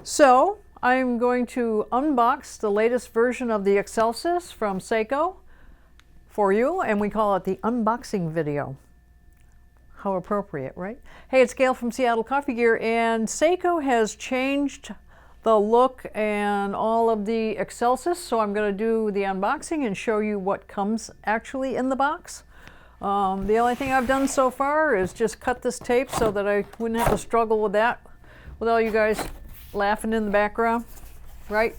So I'm going to unbox the latest version of the Xelsis from Saeco for you, and we call it the unboxing video. How appropriate, right? Hey, it's Gail from Seattle Coffee Gear, and Saeco has changed the look and all of the Xelsis, so I'm going to do the unboxing and show you what comes actually in the box. The only thing I've done so far is just cut this tape so that I wouldn't have to struggle with that, with all you guys laughing in the background, right?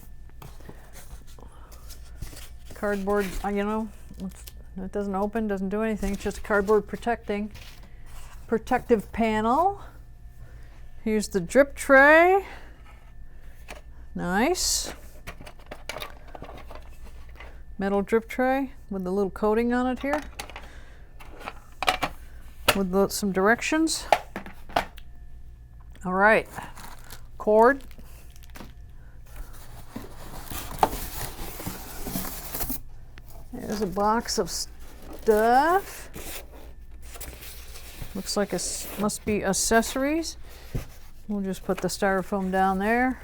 Cardboard, you know, it doesn't open, doesn't do anything. It's just cardboard protective panel. Here's the drip tray. Nice. Metal drip tray with a little coating on it here, with some directions. All right. Cord. There's a box of stuff. Looks like it must be accessories. We'll just put the styrofoam down there.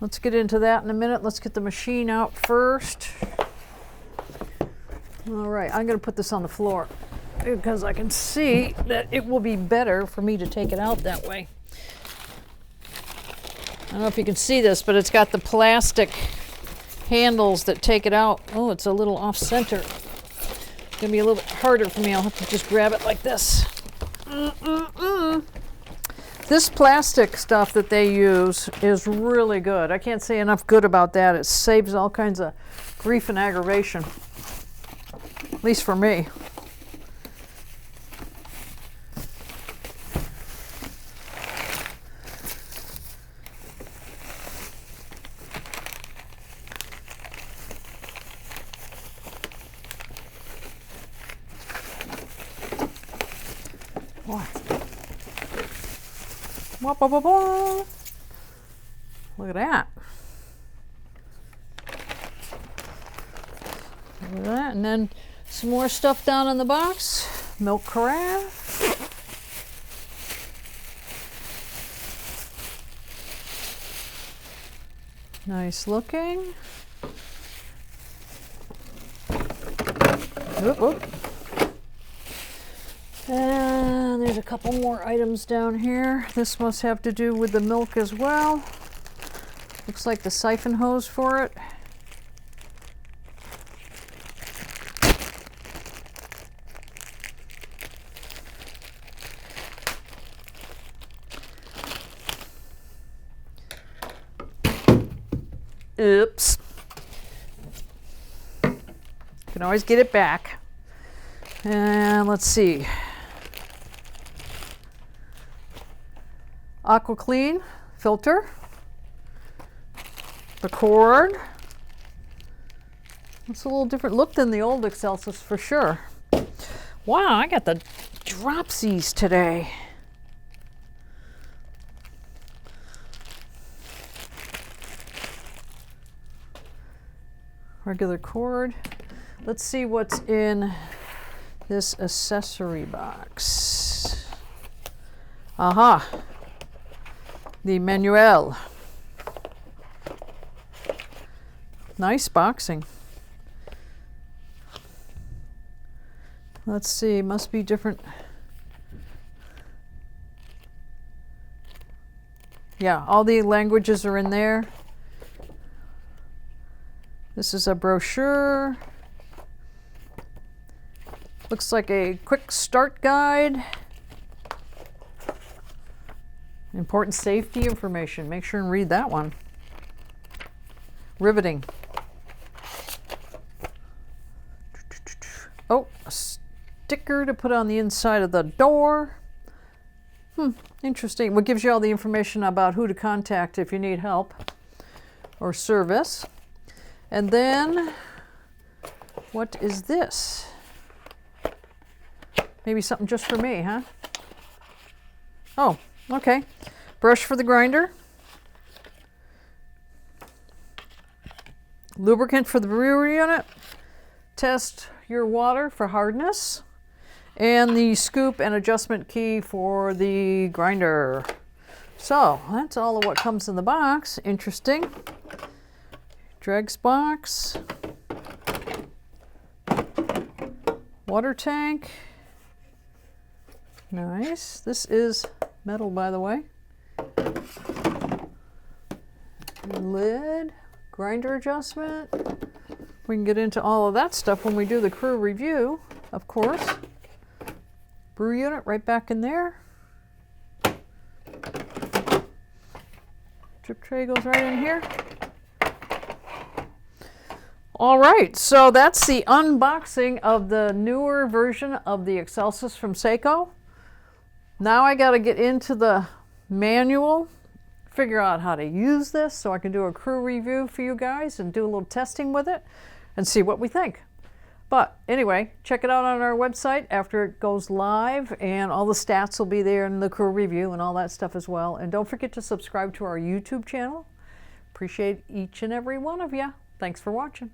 Let's get into that in a minute. Let's get the machine out first. All right, I'm going to put this on the floor because I can see that it will be better for me to take it out that way. I don't know if you can see this, but it's got the plastic handles that take it out. Oh, it's a little off center. It's going to be a little bit harder for me. I'll have to just grab it like this. This plastic stuff that they use is really good. I can't say enough good about that. It saves all kinds of grief and aggravation, at least for me. Look at that. Look at that. And then some more stuff down in the box. Milk carafe. Nice looking. Whoop, whoop. And there's a couple more items down here. This must have to do with the milk as well. Looks like the siphon hose for it. Oops. You can always get it back. And let's see. Aqua Clean filter, the cord. It's a little different look than the old Xelsis for sure. Wow, I got the dropsies today. Regular cord. Let's see what's in this accessory box. Aha. The manual. Nice boxing. Let's see, must be different. Yeah, all the languages are in there. This is a brochure. Looks like a quick start guide. Important safety information. Make sure and read that one. Riveting. Oh, a sticker to put on the inside of the door. Interesting. What gives you all the information about who to contact if you need help or service. And then, what is this? Maybe something just for me, huh? Oh, okay. Brush for the grinder. Lubricant for the brewer unit. Test your water for hardness. and the scoop and adjustment key for the grinder. So that's all of what comes in the box. Interesting. Dregs box. Water tank. Nice. This is metal, by the way. Lid. Grinder adjustment. We can get into all of that stuff when we do the crew review, of course. Brew unit right back in there. Drip tray goes right in here. All right, so that's the unboxing of the newer version of the Xelsis from Saeco. Now I got to get into the manual, figure out how to use this so I can do a crew review for you guys and do a little testing with it and see what we think. But anyway, check it out on our website after it goes live, and all the stats will be there in the crew review and all that stuff as well. And don't forget to subscribe to our YouTube channel. Appreciate each and every one of you. Thanks for watching.